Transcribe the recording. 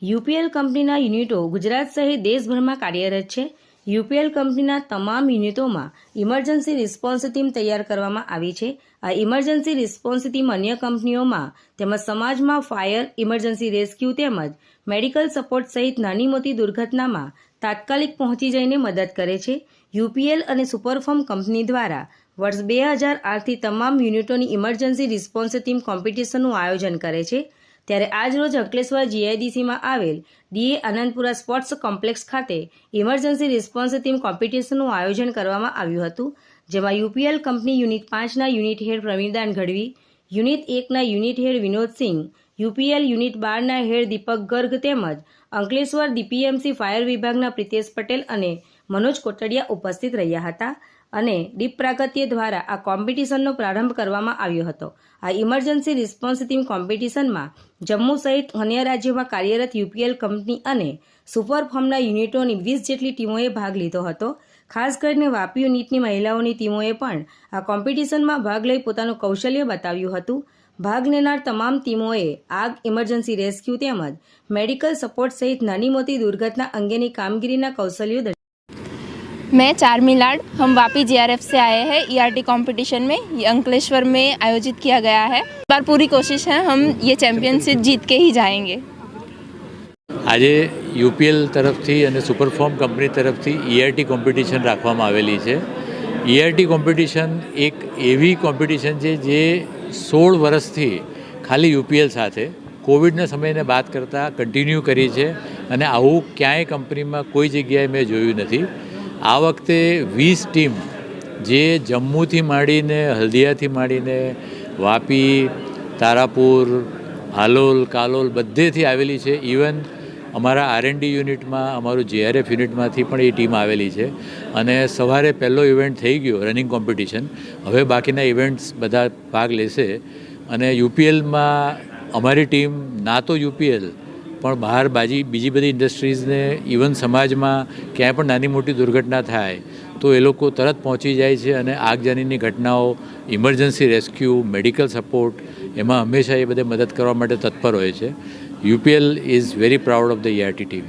UPL કંપનીના યુનિટો ગુજરાત સહિત દેશભરમાં કાર્યરત છે. યુપીએલ કંપનીના તમામ યુનિટોમાં ઇમરજન્સી રિસ્પોન્સ ટીમ તૈયાર કરવામાં આવી છે. આ ઇમરજન્સી રિસ્પોન્સ ટીમ અન્ય કંપનીઓમાં તેમજ સમાજમાં ફાયર, ઇમરજન્સી રેસ્ક્યુ તેમજ મેડિકલ સપોર્ટ સહિત નાની મોટી દુર્ઘટનામાં તાત્કાલિક પહોંચી જઈને મદદ કરે છે. યુપીએલ અને સુપરફોર્મ કંપની દ્વારા વર્ષ 2008થી તમામ યુનિટોની ઇમરજન્સી રિસ્પોન્સ ટીમ કોમ્પિટિશનનું આયોજન કરે છે. ત્યારે આજરોજ અંકલેશ્વર જીઆઈડીસીમાં આવેલ ડીએ આનંદપુરા સ્પોર્ટ્સ કોમ્પ્લેક્સ ખાતે ઇમરજન્સી રિસ્પોન્સ ટીમ કોમ્પિટિશનનું આયોજન કરવામાં આવ્યું હતું, જેમાં યુપીએલ કંપની યુનિટ 5ના unit head Pravindan Gadhvi, unit 1ના unit head Vinodsinh, UPL unit 12ના હેડ દીપક ગર્ગ તેમજ અંકલેશ્વર ડીપીએમસી ફાયર વિભાગના પ્રિતેશ પટેલ અને મનોજ કોટડિયા ઉપસ્થિત રહ્યા હતા અને દીપ પ્રાગત્ય દ્વારા આ કોમ્પિટિશનનો પ્રારંભ કરવામાં આવ્યો હતો. આ ઇમરજન્સી રિસ્પોન્સ ટીમ કોમ્પિટિશનમાં જમ્મુ સહિત અન્ય રાજ્યોમાં કાર્યરત યુપીએલ કંપની અને સુપરફોર્મના યુનિટોની 20 જેટલી ટીમોએ ભાગ લીધો હતો. ખાસ કરીને વાપી યુનિટની મહિલાઓની ટીમોએ પણ આ કોમ્પિટિશનમાં ભાગ લઈ પોતાનું કૌશલ્ય બતાવ્યું હતું. ભાગ લેનાર તમામ ટીમોએ આગ, ઇમરજન્સી રેસ્ક્યુ તેમજ મેડિકલ સપોર્ટ સહિત નાની મોટી દુર્घटना अंगेनी कामगिरीना कौशल्यों. मैं चार्मी लाड, हम वापी जीआरएफ से आए हैं. ईआरटी कंपटीशन में ये अंकलेश्वर में आयोजित किया गया है. इस बार पूरी कोशिश है हम ये चैम्पियनशिप जीत के ही जाएंगे. આજે યુપીએલ તરફથી અને સુપરફોર્મ કંપની તરફથી ઈઆરટી કોમ્પિટિશન રાખવામાં આવેલી છે. ઈઆરટી કોમ્પિટિશન એક એવી કોમ્પિટિશન છે જે 16 વર્ષથી ખાલી યુપીએલ સાથે કોવિડના સમયને બાદ કરતાં કન્ટિન્યુ કરી છે અને આવું ક્યાંય કંપનીમાં કોઈ જગ્યાએ મેં જોયું નથી. આ વખતે 20 ટીમ જે જમ્મુથી માંડીને હલ્દિયાથી માંડીને વાપી, તારાપુર, હાલોલ, કાલોલ બધેથી આવેલી છે. ઇવન અમારા આરએનડી યુનિટમાં, અમારું જીઆરએફ યુનિટમાંથી પણ એ ટીમ આવેલી છે અને સવારે પહેલો ઇવેન્ટ થઈ ગયો રનિંગ કોમ્પિટિશન. હવે બાકીના ઇવેન્ટ્સ બધા ભાગ લેશે અને યુપીએલમાં અમારી ટીમ ના તો યુપીએલ પણ બહાર બીજી બધી ઇન્ડસ્ટ્રીઝને, ઇવન સમાજમાં ક્યાંય પણ નાની મોટી દુર્ઘટના થાય તો એ લોકો તરત પહોંચી જાય છે અને આગજાનીની ઘટનાઓ, ઇમરજન્સી રેસ્ક્યુ, મેડિકલ સપોર્ટ એમાં હંમેશા એ બધે મદદ કરવા માટે તત્પર હોય છે. UPL is very proud of the ERT team.